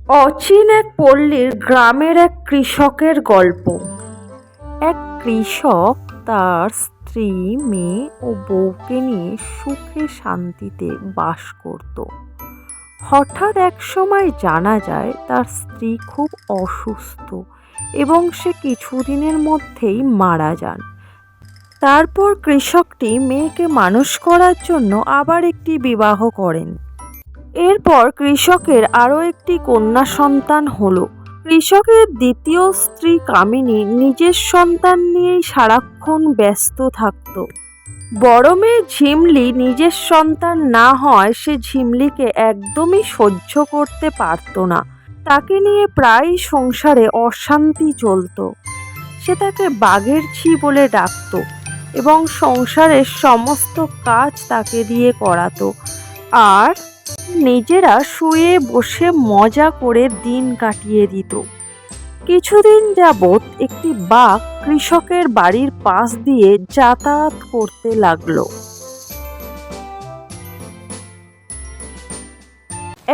অচিন এক পল্লীর গ্রামের এক কৃষকের গল্প। এক কৃষক তার স্ত্রী, মেয়ে ও বউকে নিয়ে সুখে শান্তিতে বাস করত। হঠাৎ এক সময় জানা যায় তার স্ত্রী খুব অসুস্থ এবং সে কিছুদিনের মধ্যেই মারা যান। তারপর কৃষকটি মেয়েকে মানুষ করার জন্য আবার একটি বিবাহ করেন। এরপর কৃষকের আরও একটি কন্যা সন্তান হলো। কৃষকের দ্বিতীয় স্ত্রী কামিনী নিজের সন্তান নিয়েই সারাক্ষণ ব্যস্ত থাকত। বড় মেয়ে ঝিমলি নিজের সন্তান না হয় সে ঝিমলিকে একদমই সহ্য করতে পারত না। তাকে নিয়ে প্রায়ই সংসারে অশান্তি চলত। সে তাকে বাঘের ঝি বলে ডাকত এবং সংসারের সমস্ত কাজ তাকে দিয়ে করাতো, আর নিজেরা শুয়ে বসে মজা করে দিন কাটিয়ে দিত। কিছুদিন যাবৎ একটি বাঘ কৃষকের বাড়ির পাশ দিয়ে যাতায়াত করতে লাগলো।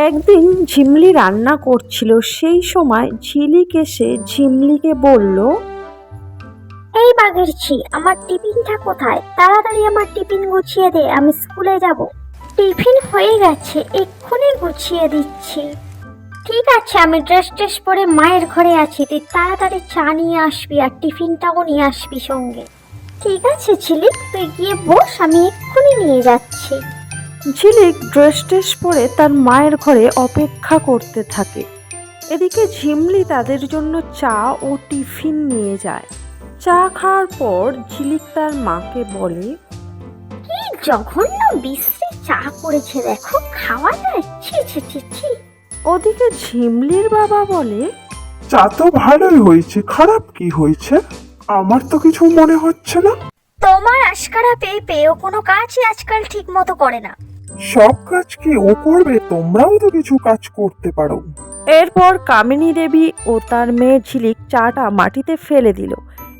একদিন ঝিমলি রান্না করছিল, সেই সময় ঝিলিক এসে ঝিমলিকে বলল, এই বাঘের ছি, আমার টিফিনটা কোথায়? তাড়াতাড়ি আমার টিফিন গুছিয়ে দে, আমি স্কুলে যাব। টিফিন হয়ে গেছে, এক্ষুনি গুছিয়ে দিচ্ছি। ঠিক আছে, আমি ড্রেস পরে মায়ের ঘরে আছি, তুই তাড়াতাড়ি চা নিয়ে আসবি আর টিফিনটাও নিয়ে আসবি সঙ্গে। ঠিক আছে ঝিলিক, তুই গিয়ে বস, আমি এক্ষুনি নিয়ে যাচ্ছি। ঝিলিক ড্রেস পরে তার মায়ের ঘরে অপেক্ষা করতে থাকে। এদিকে ঝিমলি তাদের জন্য চা ও টিফিন নিয়ে যায়। চা খাওয়ার পর ঝিলিক তার মাকে বলে, কি জঘন্য বিশ্রী চা করেছে দেখো, খাওয়া যায়? ছি ছি ছি ছি। ওদিকে ঝিমলির বাবা বলে, চা তো ভালোই হয়েছে, খারাপ কি হয়েছে? আমার তো কিছু মনে হচ্ছে না। তোমার আশকারা পেয়ে পেয়ে ও কোনো কাজই আজকাল ঠিক মতো করে না। সব কাজ কি ও করবে? তোমরাও তো কিছু কাজ করতে পারো। এরপর কামিনী দেবী ও তার মেয়ে ঝিলিক চাটা মাটিতে ফেলে দিল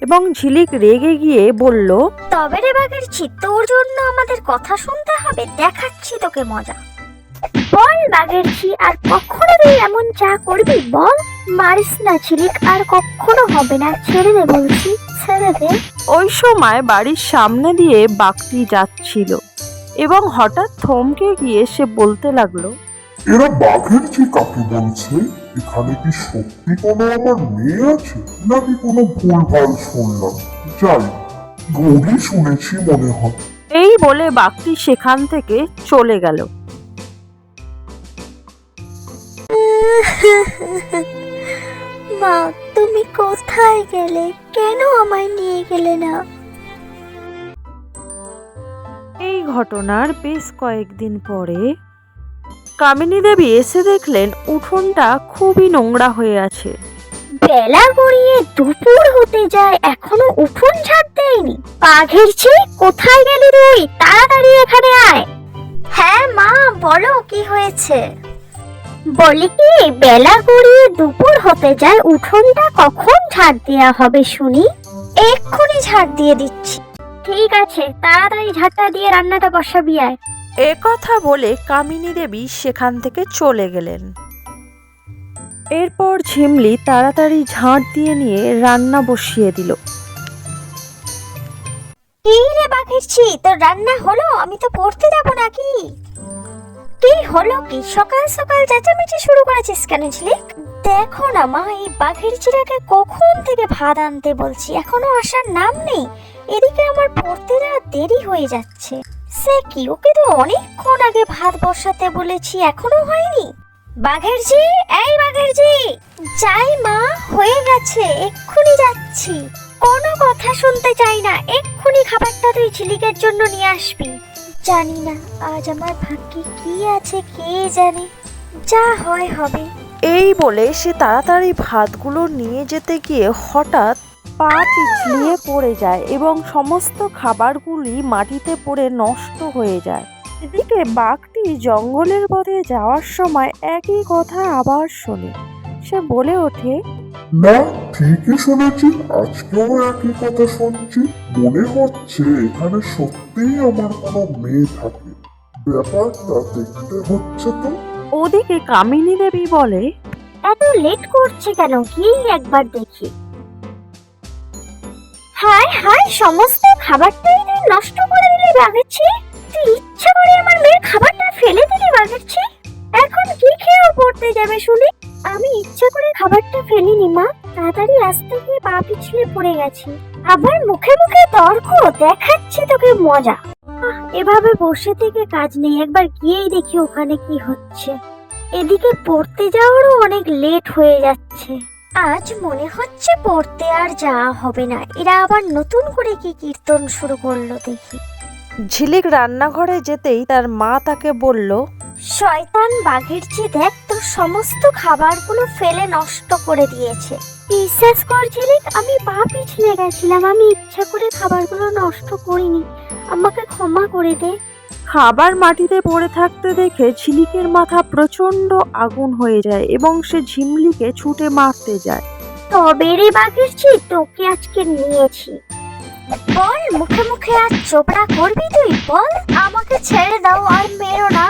এবং ঝিলিক রেগে গিয়ে বলল, তবে রে বাঘের ছি, তোর জন্য আমাদের কথা শুনতে হবে, দেখাচ্ছি তোকে মজা। বল বাঘের ছি, আর কখনো তুই এমন চা করবি? বল। মারিস না ঝিলিক, আর কখনো হবে না, ছেড়ে দে বলছি, ছেড়ে দে। ওই সময় বাড়ির সামনে দিয়ে বাঘটি যাচ্ছিল এবং হঠাৎ থমকে গিয়ে সে বলতে লাগলো, এরা বাঘের ঝি কাকে বলছে? এখানে কি সত্যি কোনো আমার মেয়ে আছে, নাকি কোনো ভুলভাল শুনলাম? যাই, ভুলই শুনেছি মনে হয়। এই বলে বাঘটি সেখান থেকে চলে গেল। মা, তুমি কোথায় গেলে? কেন আমায় নিয়ে গেলে না? এই ঘটনার বেশ কয়েকদিন পরে কামিনী দেবী এসে দেখলেন উঠোনটা খুবই নোংরা হয়ে আছে। বেলা গড়িয়ে দুপুর হতে যায়, এখনো উঠোন ঝাড় দেয়নি। বাঘের ছি, কোথায় গেলি তুই? তাড়াতাড়ি এখানে আয়। হ্যাঁ মা, বলো কি হয়েছে? বলি কি, বেলা গড়িয়ে দুপুর হতে যায়, উঠোনটা কখন ঝাড় দেওয়া হবে শুনি? এক্ষুনি ঝাড় দিয়ে দিচ্ছি। ঠিক আছে, তাড়াতাড়ি ঝাড়টা দিয়ে রান্নাটা বসাবি আয়। এ কথা বলে কামিনী দেবী সেখান থেকে চলে গেলেন। এরপর ঝিমলি তাড়াতাড়ি ঝাঁট দিয়ে নিয়ে রান্না বসিয়ে দিল। এই রে বাঘের ছি, তোর রান্না হলো? আমি তো পড়তে যাবো নাকি? কি হলো কি, সকাল সকাল চেঁচামেচি শুরু করেছিস কেন ঝিলিক? দেখো না মা, এই বাঘের ছিটাকে কখন থেকে ভাত আনতে বলছি, এখনো আসার নাম নেই। এদিকে আমার পড়তে যাওয়া দেরি হয়ে যাচ্ছে। সে কি, ওকে তো অনেকক্ষণ আগে ভাত বসাতে বলেছি, এখনো হয়নি। বাঘের ঝি, এই বাঘের ঝি। যাই মা, হয়ে গেছে, এক্ষুনি যাচ্ছি। কোনো কথা শুনতে চাই না, এক্ষুনি খাবারটা তুই ঝিলিকের জন্য নিয়ে আসবি। জানি না আজ আমার ভাগ্যে কি আছে, কে জানে, যা হয় হবে। এই বলে সে তাড়াতাড়ি ভাতগুলো নিয়ে যেতে গিয়ে হঠাৎ পা পিছলিয়ে পড়ে যায় এবং সমস্ত খাবারগুলি মাটিতে পড়ে নষ্ট হয়ে যায়। এদিকে বাঘটি জঙ্গলের পথে যাওয়ার সময় একই কথা আবার শোনে। সে বলে ওঠে, না, ঠিকই শুনেছি, আজকেও একই কথা শুনছি। মনে হচ্ছে এখানে সত্যিই আমার কোনো মেয়ে থাকে। ব্যাপারটা দেখতে হচ্ছে তো। ওদিকে কামিনী দেবী বলে, এত লেট করছে কেন, গিয়েই একবার দেখি। হায় হায়, সমস্ত খাবারটাই তুই নষ্ট করে দিলি বাঘেরছি। তুই ইচ্ছা করে আমার মেয়ের খাবারটা ফেলে দিলি বাঘেরছি। এখন কি খেয়েও পড়তে যাবে শুনি? আমি ইচ্ছা করে খাবারটা ফেলিনি মা, তাড়াতাড়ি আসতে গিয়ে পা পিছলে পড়ে গেছি। আবার মুখে মুখে তর্ক, দেখাচ্ছি তোকে মজা। এভাবে বসে থেকে কাজ নেই, একবার গিয়েই দেখি ওখানে কি হচ্ছে। এদিকে পড়তে যাওয়ারও অনেক লেট হয়ে যাচ্ছে। আজ মনে হচ্ছে পড়তে আর যাওয়া হবে না। এরা আবার নতুন করে কি কীর্তন শুরু করলো দেখি। ঝিলিক রান্নাঘরে যেতেই তার মা তাকে বলল, শয়তান বাঘেরচি, দেখ তোর সমস্ত খাবারগুলো ফেলে নষ্ট করে দিয়েছে। বিশ্বাস কর ঝিলিক, আমি পা পিছলে গেছিলাম, আমি ইচ্ছা করে খাবারগুলো নষ্ট করিনি, আমাকে ক্ষমা করে দে। খাবার মাটিতে পড়ে থাকতে দেখে ঝিলিকের মাথা প্রচন্ড আগুন হয়ে যায় এবং সে ঝিমলিকে ছুটে মারতে যায়। তবে রে বাঘেরচি, তোকে আজকে নিয়েছি। বল, মুখে মুখে আর চোপড়া করবি তুই? বল, আমাকে ছেড়ে দাও আর মেরো না,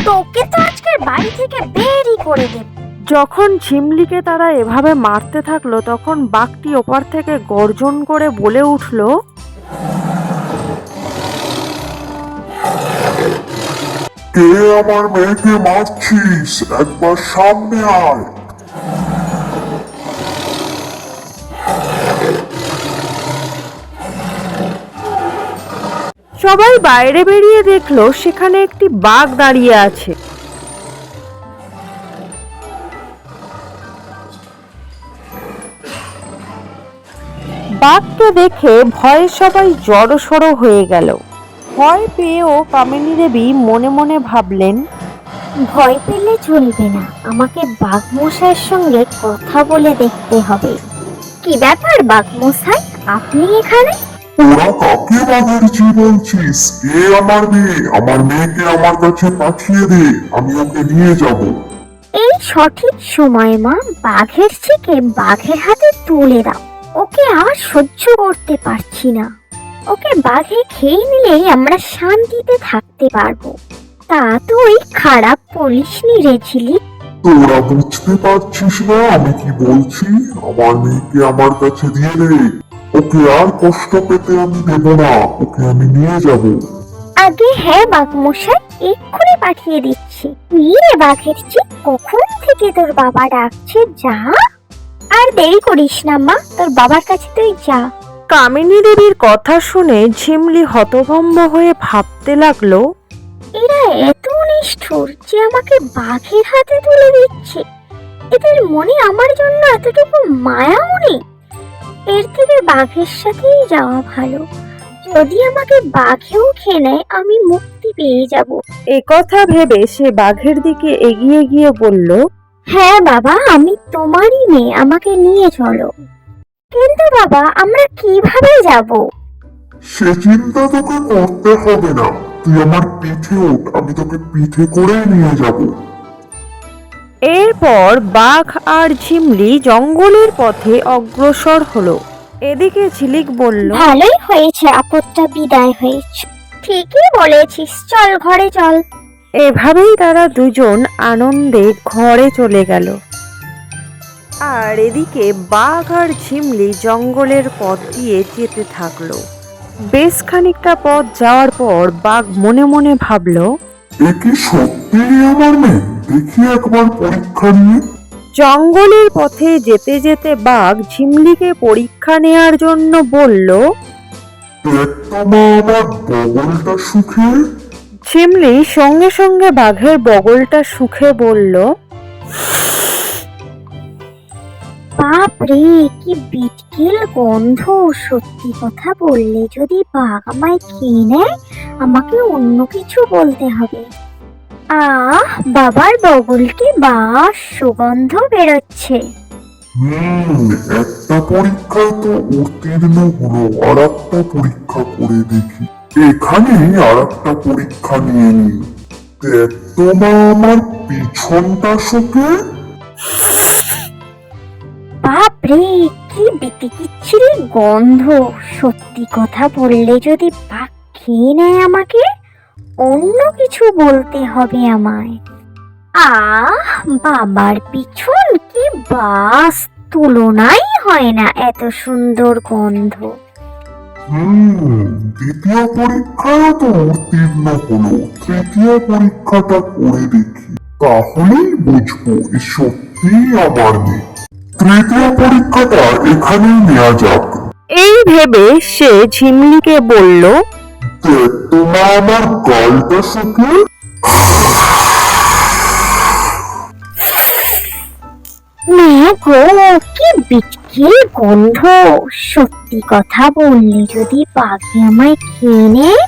তোকে তো আজকে বাড়ি থেকে বেরই করে দেব। যখন ঝিমলিকে তারা এভাবে মারতে থাকলো তখন বাঘটি ওপার থেকে গর্জন করে বলে উঠল, কে আমার মেয়েকে মারছিস? একবার সামনে আয়। সবাই বাইরে বেরিয়ে দেখলো সেখানে একটি বাঘ দাঁড়িয়ে আছে। বাঘকে দেখে ভয়ে সবাই জড়সড় হয়ে গেল। ভয় পেয়েও কামিনী দেবী মনে মনে ভাবলেন, ভয় পেলে চলবে না, আমাকে বাঘ মশাইয়ের সঙ্গে কথা বলে দেখতে হবে। কি ব্যাপার বাঘ মশাই, আপনি এখানে? ওরা কাকে বাঘেরচি বলছিস? কে আমার মেয়ে? আমার মেয়েকে আমার কাছে পাঠিয়ে দে, আমি ওকে নিয়ে যাব। এই সঠিক সময় মা, বাঘের চিকে বাঘের হাতে তুলে দাও। ওকে আর সহ্য করতে পারছি না। ওকে বাঘে খেয়ে নিলেই আমরা শান্তিতে থাকতে পারবো। তা তুই খারাপ বলিসনি রে ঝিলিক। তোরা বুঝতে পারছিস না আমি কি বলছি? আমার মেয়েকে আমার কাছে দিয়ে দে, ওকে আর কষ্ট পেতে আমি দেব না, ওকে আমি নিয়ে যাব। আগে হ্যাঁ বাঘ মশাই, এক্ষুনি পাঠিয়ে দিচ্ছি। তুই রে বাঘের চিক, কখন থেকে তোর বাবা ডাকছে, যা। আর দেরি করিস না মা, তোর বাবার কাছে তুই যা। কামিনী দেবীর কথা শুনে ঝিমলি হতভম্ব হয়ে ভাবতে লাগলো, এরা এত নিষ্ঠুর যে আমাকে বাঘের হাতে তুলে দিচ্ছে। এদের মনে আমার জন্য এতটুকু মায়াও নেই। এর থেকে বাঘের সাথেই যাওয়া ভালো। যদি আমাকে বাঘেও খেয়ে নেয়, আমি মুক্তি পেয়ে যাব। একথা ভেবে সে বাঘের দিকে এগিয়ে গিয়ে বলল, হ্যাঁ বাবা, আমি তোমারই মেয়ে, আমাকে নিয়ে চলো। কিন্তু বাবা, আমরা কিভাবে যাব? সে চিন্তা তোকে করতে হবে না, তুই আমার পিঠে ওঠ, আমি তোকে পিঠে করে নিয়ে যাব। এরপর বাঘ আর ঝিমলি জঙ্গলের পথে অগ্রসর হলো। এদিকে ঝিলিক বলল, ভালোই হয়েছে আপদটা বিদায় হয়েছে। ঠিকই বলেছিস, চল ঘরে চল। এভাবেই তারা দুজন আনন্দে ঘরে চলে গেল। আর এদিকে বাঘ আর ঝিমলি জঙ্গলের পথ দিয়ে যেতে থাকলো। বেশ খানিকটা পথ যাওয়ার পর বাঘ মনে মনে ভাবলো, এ কি সত্যি আমার মেয়ে? দেখি একবার পরীক্ষা নিয়ে। জঙ্গলের পথে যেতে যেতে বাঘ ঝিমলিকে পরীক্ষা নেয়ার জন্য বলল, দেখ তো মা আমার বগলটা শুকে। ঝিমলি সঙ্গে সঙ্গে বাঘের বগলটা শুকে বলল, বাপ রে, কি বিটকিল গন্ধ। সত্যি কথা বললে যদি বাঘ আমায় খেয়ে নেয়, আমাকে অন্য কিছু বলতে হবে। আহ, বাবার বগলটি বাস সুগন্ধ বেরোচ্ছে। একটা পরীক্ষায় তো উত্তীর্ণ হলো, আর একটা পরীক্ষা করে দেখি। এখানেই আর একটা পরীক্ষা নিয়ে নি। দেখ তো মা আমার পিছনটা শুকে। বাপ রে, কি বিতিকিচ্ছিরি গন্ধ। সত্যি কথা বললে যদি বাঘ খেয়ে নেয় আমাকে, অন্য কিছু বলতে হবে আমায়। বাবার পিছন কি বাস, তুলনাই হয় না এত সুন্দর গন্ধ। দ্বিতীয় পরীক্ষায় তো উত্তীর্ণ হলো, তৃতীয় পরীক্ষাটা করে দেখি, তাহলেই বুঝবো এ সত্যি আমার মেয়ে। তৃতীয় পরীক্ষাটা এখানেই নেওয়া যাক। এই ভেবে সে ঝিমলিকে বলল, দেখ তো মা আমার গালটা শুকিয়ে। গো, কি বিটকিল গন্ধ! সত্যি কথা বললে যদি পাখি আমায় খেয়ে নেয়,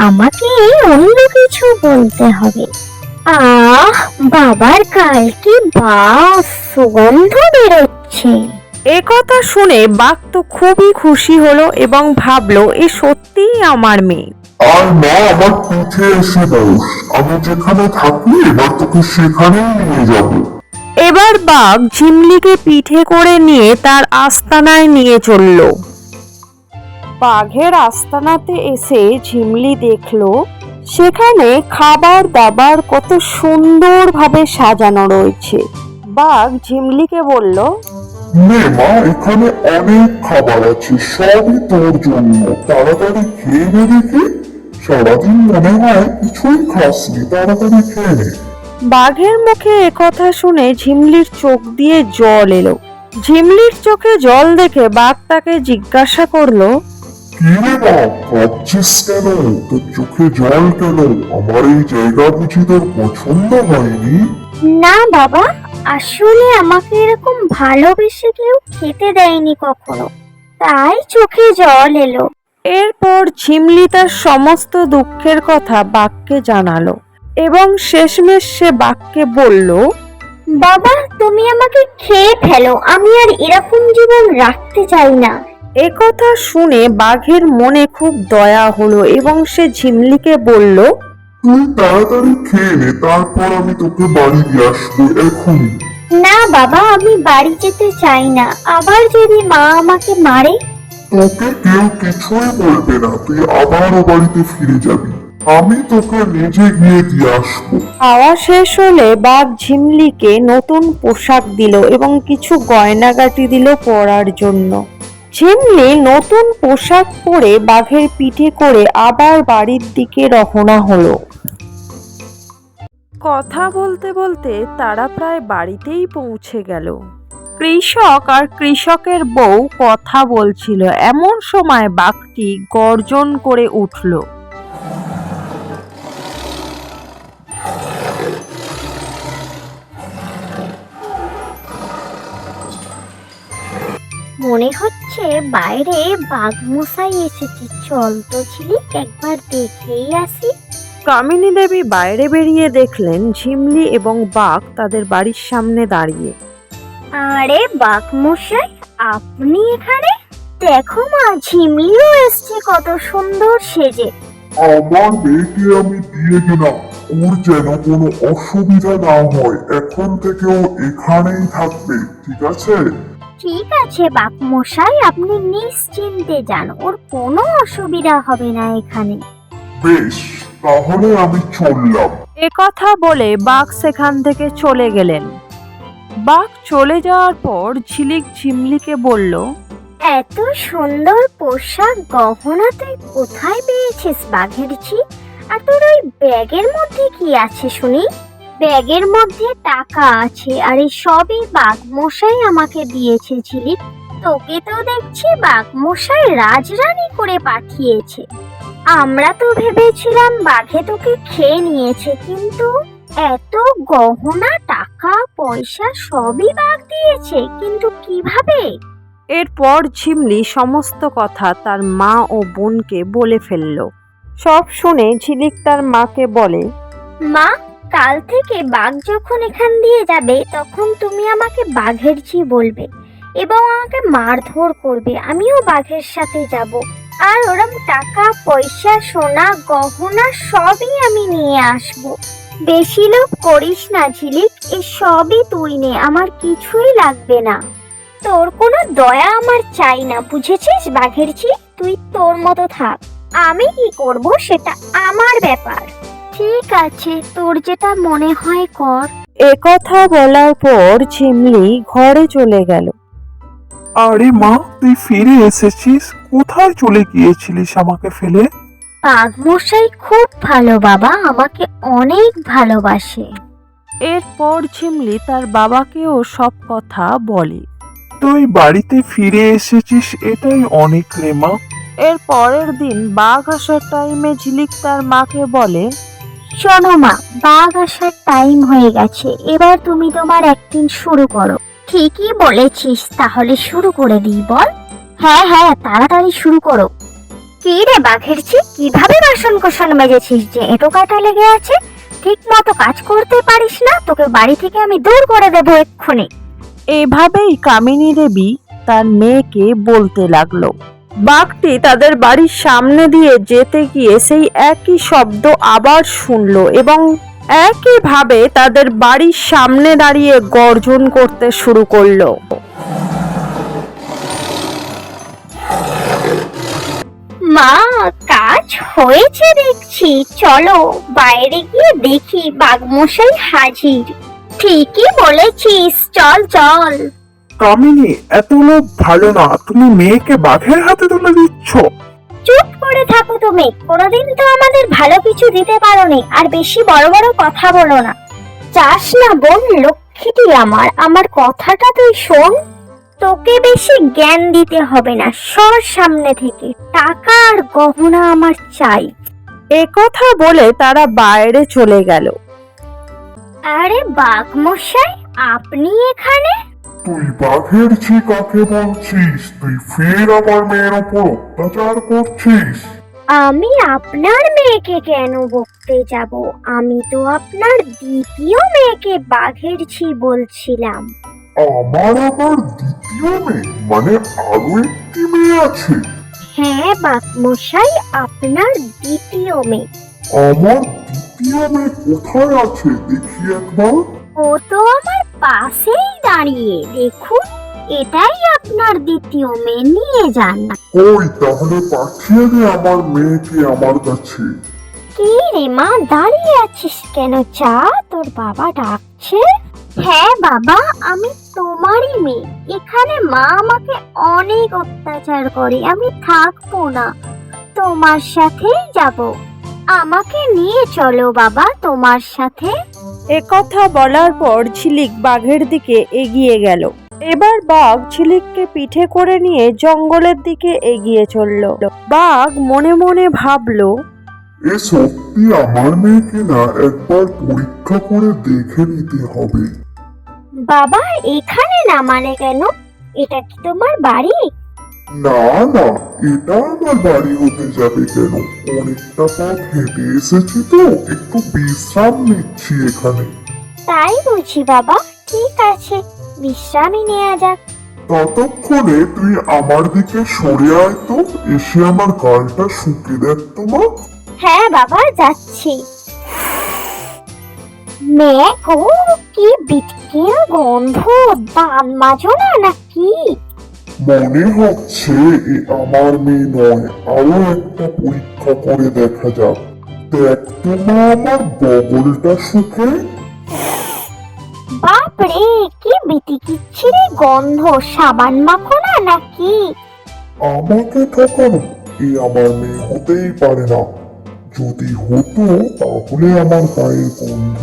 আমাকে অন্য কিছু বলতে হবে। বাবার গাল কি বাস, সুগন্ধ বেরোচ্ছে। একথা শুনে বাঘ তো খুবই খুশি হলো এবং ভাবলো এ সত্যিই আমার মেয়ে। আর মা আমার পিঠে এসে বস, আমি যেখানে থাকি এবার তোকে সেখানেই নিয়ে যাবো। এবার বাঘ ঝিমলিকে পিঠে করে নিয়ে তার আস্তানায় নিয়ে চলল। বাঘের আস্তানাতে এসে ঝিমলি দেখলো সেখানে খাবার দাবার কত সুন্দরভাবে সাজানো রয়েছে। বাঘ ঝিমলিকে বলল, নে মা, এখানে অনেক খাবার আছে, সবই তোর জন্য, তাড়াতাড়ি খেয়ে নে দেখি। সারাদিন মনে হয় কিছুই খাসনি, তাড়াতাড়ি খেয়ে নে। বাঘের মুখে একথা শুনে ঝিমলির চোখ দিয়ে জল এলো। ঝিমলির চোখে জল দেখে বাঘ তাকে জিজ্ঞাসা করলো, কি রে বাপ, কাঁদছিস কেন? তোর চোখে জল কেন? আমার এই জায়গা বুঝি তোর পছন্দ হয়নি? না বাবা, আসলে আমাকে এরকম ভালোবেসে কেউ খেতে দেয়নি কখনো, তাই চোখে জল এলো। এরপর ঝিমলি তার সমস্ত দুঃখের কথা বাঘকে জানালো এবং শেষমেশ সে বাঘকে বলল, বাবা, তুমি আমাকে খেয়ে ফেলো, আমি আর এরকম জীবন রাখতে চাই না। একথা শুনে বাঘের মনে খুব দয়া হলো এবং সে ঝিমলিকে বলল, তুই তাড়াতাড়ি খেয়ে নে, তারপর আমি তোকে বাড়ি দিয়ে আসবো এখনই। না বাবা, আমি বাড়ি যেতে চাই না, আবার যদি মা আমাকে মারে। তোকে কেউ কিছুই বলবে না, তুই আবার ও বাড়িতে ফিরে যাবি, আমি তোকে নিজে গিয়ে দিয়ে আসবো। খাওয়া শেষ হলে বাঘ ঝিমলিকে নতুন পোশাক দিল এবং কিছু গয়নাগাটি দিল পরার জন্য। ঝিমলি নতুন পোশাক পরে বাঘের পিঠে করে আবার বাড়ির দিকে রওনা হলো। কথা বলতে বলতে তারা প্রায় বাড়িতেই পৌঁছে গেল। কৃষক আর কৃষকের বউ কথা বলছিল, এমন সময় বাঘটি গর্জন করে উঠল। মনে হচ্ছে বাইরে বাঘ মশাই এসেছে, চল তো ঝিলিক একবার দেখেই আসি। কামিনী দেবী বাইরে বেরিয়ে দেখলেন ঝিমলি এবং বাঘ তাদের বাড়ির সামনে দাঁড়িয়ে। আরে বাঘ মশাই, আপনি এখানে? দেখো মা, ঝিমলিও এসছে কত সুন্দর সেজে। আমার মেয়েকে আমি দিয়ে গেলাম, ওর যেন কোনো অসুবিধা না হয়, এখন থেকে ও এখানেই থাকবে, ঠিক আছে? ঠিক আছে বাঘ মশাই, আপনি নিশ্চিন্তে যান, ওর কোনো অসুবিধা হবে না এখানে। বেশ, তাহলে আমি চললাম। একথা বলে বাঘ সেখান থেকে চলে গেলেন। বাঘ চলে যাওয়ার পর ঝিলিক ঝিমলিকে বলল, এত সুন্দর পোশাক গহনা তুই কোথায় পেয়েছিস বাঘের ঝি? আর তোর ওই ব্যাগের মধ্যে কি আছে শুনি? ব্যাগের মধ্যে টাকা আছে, আর এই সবই বাঘ মশাই আমাকে দিয়েছে ঝিলিক। তোকে তো দেখছি বাঘ মশাই রাজরানী করে পাঠিয়েছে। আমরা তো ভেবেছিলাম বাঘে তোকে খেয়ে নিয়েছে, কিন্তু এত গহনা টাকা পয়সা সবই বাঘ দিয়েছে, কিন্তু কিভাবে? এরপর ঝিমলি সমস্ত কথা তার মা ও বোনকে বলে ফেলল। সব শুনে ঝিলিক তার মাকে বলে, মা, কাল থেকে বাঘ যখন এখান দিয়ে যাবে তখন তুমি আমাকে বাঘের ঝি বলবে এবং আমাকে মারধর করবে, আমিও বাঘের সাথে যাব। আর ওরম টাকা পয়সা সোনা গহনা সবই আমি নিয়ে আসব। বেশি লোভ করিস না ঝিলিক, এ সবই তুই নে, আমার কিছুই লাগবে না। তোর কোনো দয়া আমার চাই না, বুঝেছিস বাঘের ঝি? তুই তোর মতো থাক, আমি কি করব সেটা আমার ব্যাপার। ঠিক আছে, তোর যেটা মনে হয় কর। একথা বলার পর ঝিমলি ঘরে চলে গেল। আরে মা, তুই ফিরে এসেছিস? কোথায় চলে গিয়েছিলিস আমাকে ফেলে? বাঘমশাই খুব ভালো বাবা, আমাকে অনেক ভালোবাসে। এরপর ঝিমলি তার বাবাকেও সব কথা বলে। তুই বাড়িতে ফিরে এসেছিস, এটাই অনেক রে মা। এর পরের দিন বাঘ আসার টাইমে ঝিলিক তার মাকে বলে, শোনো মা, বাঘ আসার টাইম হয়ে গেছে, এবার তুমি তোমার অ্যাক্টিং শুরু করো। ঠিকই বলেছিস, তাহলে শুরু করে দিই বল। হ্যাঁ হ্যাঁ, তাড়াতাড়ি শুরু করো। কি রে বাঘেরছি, কিভাবে বাসন কোসন মেজেছিস যে এঁটো কাটা লেগে আছে? ঠিক মতো কাজ করতে পারিস না? তোকে বাড়ি থেকে আমি দূর করে দেবো এক্ষুনি। এভাবেই কামিনী দেবী তার মেয়েকে বলতে লাগলো। বাঘটি তাদের বাড়ির সামনে দিয়ে যেতে গিয়ে সেই একই শব্দ আবার শুনলো এবং একইভাবে তাদের বাড়ির সামনে দাঁড়িয়ে গর্জন করতে শুরু করলো। মা, কাজ হয়েছে দেখছি, চলো বাইরে গিয়ে দেখি বাঘমশাই হাজির। ঠিকই বলেছিস, চল চল। কামিনী, এত লোভ ভালো না, তুমি মেয়েকে বাঘের হাতে তুলে দিচ্ছ। চুপ করে থাকো তুমি, কোনোদিন তো আমাদের ভালো কিছু দিতে পারোনি, আর বেশি বড় বড় কথা বলো না। চাস না বোন, লক্ষ্মীটি আমার, আমার কথাটা তুই শোন। তোকে বেশি জ্ঞান দিতে হবে না, সর সামনে থেকে, টাকা আর গহনা আমার চাই। একথা বলে তারা বাইরে চলে গেল। আরে বাঘমশাই, আপনি এখানে? তুই বাঘের ছি কাকে বলছিস? তুই ফের আমার মেয়ের ওপর অত্যাচার করছিস? আমি আপনার মেয়েকে কেন বকতে যাব? আমি তো আপনার দ্বিতীয় মেয়েকে বাঘের ছি বলছিলাম। আমার আবার দ্বিতীয় মেয়ে? মানে আরো একটি মেয়ে আছে? হ্যাঁ বাঘমশাই, আপনার দ্বিতীয় মেয়ে। আমার দ্বিতীয় মেয়ে কোথায় আছে দেখি একবার। ও তো আমার পাশেই দাঁড়িয়ে, দেখুন, এটাই আপনার দ্বিতীয় মেয়ে, নিয়ে যান না। ওই তাহলে পাঠিয়ে দে আমার মেয়েকে আমার কাছে। কি রে মা, দাঁড়িয়ে আছিস কেন? চা, তোর বাবা ডাকছে। হ্যাঁ বাবা, আমি তোমারই মেয়ে। এখানে মা আমাকে অনেক অত্যাচার করে, আমি থাকবো না, তোমার সাথেই যাব। আমাকে নিয়ে চলো বাবা তোমার সাথে। একথা বলার পর ঝিলিক বাঘের দিকে এগিয়ে গেল। এবার বাঘ ঝিলিককে পিঠে করে নিয়ে জঙ্গলের দিকে এগিয়ে চলল। বাঘ মনে মনে ভাবলো, এ সত্যি আমার মেয়েকে না একবার পরীক্ষা করে দেখে নিতে হবে। বাবা এখানে নামালে কেন? এটা কি তোমার বাড়ি? না না, এটা আমার বাড়ি হতে যাবে কেন? অনেকটা পথ হেঁটে এসেছি তো, একটু বিশ্রাম নিচ্ছি এখানে। তাই বুঝি বাবা, ঠিক আছে, বিশ্রামই নেওয়া যাক। ততক্ষণে তুই আমার দিকে সরে আয় তো, এসে আমার গালটা শুকে দেখ তো মা। হ্যাঁ বাবা, যাচ্ছি। মেয়ে গো, কি বিটকির গন্ধ, দান মাজো না নাকি? মনে হচ্ছে এ আমার মেয়ে নয়, আরো একটা পরীক্ষা করে দেখা যাক। দেখ তো মা আমার বগলটা শুকে। বাপরে, কি বিটিকিচ্ছিরি গন্ধ, সাবান মাখো না নাকি? আমাকে ঠকানো, এ আমার মেয়ে হতেই পারে না। যদি হতো তাহলে আমার গায়ের গন্ধ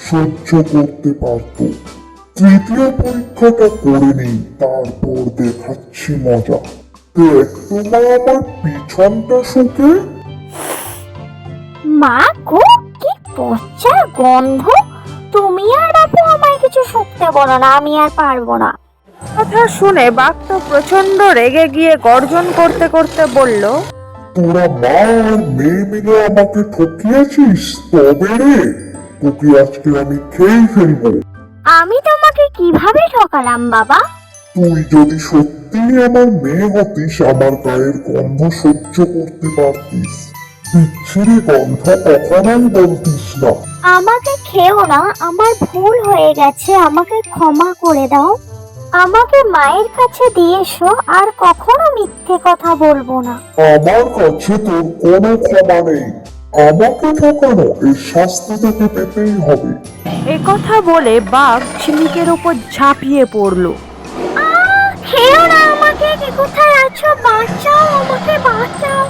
সহ্য করতে পারতো। তৃতীয় পরীক্ষাটা করে নেই, তারপর দেখাচ্ছি মজা। দেখ তো মা আমার পিছনটা শুকে। মা গো, কি পচা গন্ধ, তুমি আর বাপু আমায় কিছু শুকতে বলো না, আমি আর পারবো না। কথা শুনে বাঘ তো প্রচন্ড রেগে গিয়ে গর্জন করতে করতে বলল, তোরা মা আর মেয়ে মিলে আমাকে ঠকিয়েছিস, তবে রে তোকে আজকে আমি খেয়েই ফেলবো। আমি তোমাকে কিভাবে ঠকালাম বাবা? তুই যদি সত্যিই আমার মেয়ে হতিস, আমার গায়ের গন্ধ সহ্য করতে পারতিস। বিচ্ছিরি গন্ধ কখনোই বলতিস না। আমাকে খেও না, আমার ভুল হয়ে গেছে, আমাকে ক্ষমা করে দাও। আমাকে মায়ের কাছে দিয়ে এসো, আর কখনো মিথ্যে কথা বলবো না। আমার কাছে তোর কোনো ক্ষমা নেই। আমাকে ঠকানো, এর শাস্তি তোকে পেতেই হবে। একথা বলে বাঘ ঝিলিকের ওপর ঝাঁপিয়ে পড়ল। খেও না আমাকে, কে কোথায় আছো? বাঁচাও আমাকে, বাঁচাও।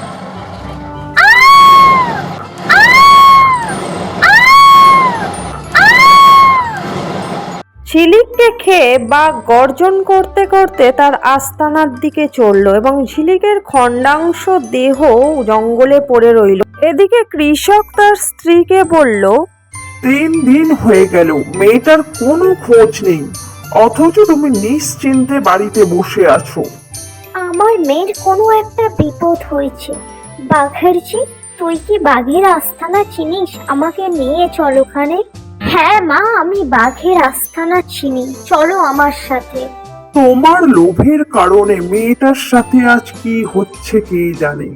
আহ! আহ! ঝিলিককে খেয়ে বাঘ গর্জন করতে করতে তার আস্তানার দিকে চলল এবং ঝিলিকের খণ্ডাংশ দেহ জঙ্গলে পড়ে রইল। এদিকে কৃষক তার স্ত্রীকে বলল, 3 দিন হয়ে গেল, মেয়েটার কোনো খোঁজ নেই, অথচ তুমি নিশ্চিন্তে বাড়িতে বসে আছো। আমার মেয়ের কোনো একটা বিপদ হয়েছে। বাঘের জি, তুই কি বাঘের আস্তানা চিনিস? আমাকে নিয়ে চল ওখানে। হ্যাঁ মা, আমি বাঘের আস্তানা চিনি, চলো আমার সাথে। তোমার লোভের কারণে মেয়েটার সাথে আজ কি হচ্ছে কে জানে।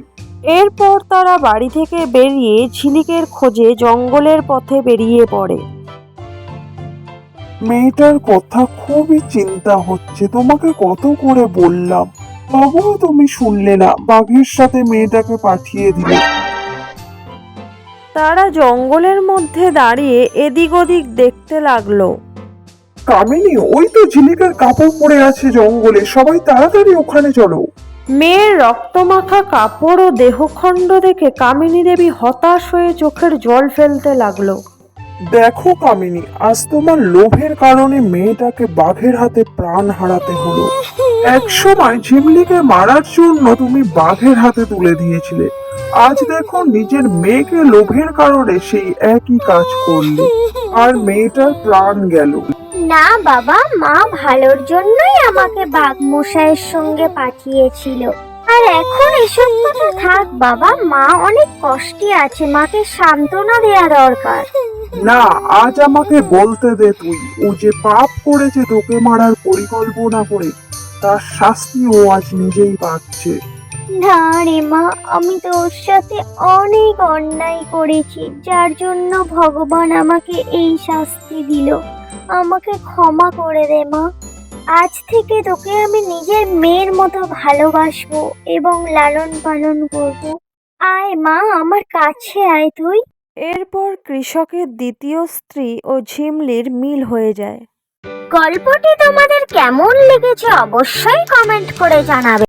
এরপর তারা বাড়ি থেকে বেরিয়ে ঝিলিকের খোঁজে জঙ্গলের পথে বেরিয়ে পড়ে। মেয়েটার কথা খুবই চিন্তা হচ্ছে, তোমাকে কত করে বললাম, তবুও তুমি শুনলে না, বাঘের সাথে মেয়েটাকে পাঠিয়ে দিলে। তারা জঙ্গলের মধ্যে দাঁড়িয়ে এদিক ওদিক দেখতে লাগলো। কামিনী, ওই তো ঝিলিকের কাপড় পরে আছে জঙ্গলে, সবাই তাড়াতাড়ি ওখানে চলো। মেয়ের রক্তমাখা কাপড় ও দেহখণ্ড দেখে কামিনী দেবী হতাশ হয়ে চোখের জল ফেলতে লাগলো। দেখো কামিনী, আজ তোমার লোভের কারণে মেয়েটাকে বাঘের হাতে প্রাণ হারাতে হলো। একসময় ঝিমলিকে মারার জন্য তুমি বাঘের হাতে তুলে দিয়েছিলে, আজ দেখো নিজের মেয়েকে লোভের কারণে সেই একই কাজ করলে, আর মেয়েটার প্রাণ গেল। না বাবা, মা ভালোর জন্যই আমাকে বাঘ মশাইয়ের সঙ্গে পাঠিয়েছিল। আর এখন এসব কথা থাক বাবা, মা অনেক কষ্টে আছে, মাকে সান্ত্বনা দেয়া দরকার। না, আজ আমাকে বলতে দে, তুই ও যে পাপ করেছে তোকে মারার পরিকল্পনা করে, তার শাস্তি ও আজ নিজেই পাচ্ছে। না রে মা, আমি তো ওর সাথে অনেক অন্যায় করেছি, যার জন্য ভগবান আমাকে এই শাস্তি দিল। আমাকে ক্ষমা করে দে মা। আজ থেকে তোকে আমি নিজের মেয়ের মতো ভালোবাসবো এবং লালন পালন করব। আয় মা, আমার কাছে আয় তুই। এরপর কৃষকের দ্বিতীয় স্ত্রী ও ঝিমলির মিল হয়ে যায়। গল্পটি তোমাদের কেমন লেগেছে অবশ্যই কমেন্ট করে জানাবে।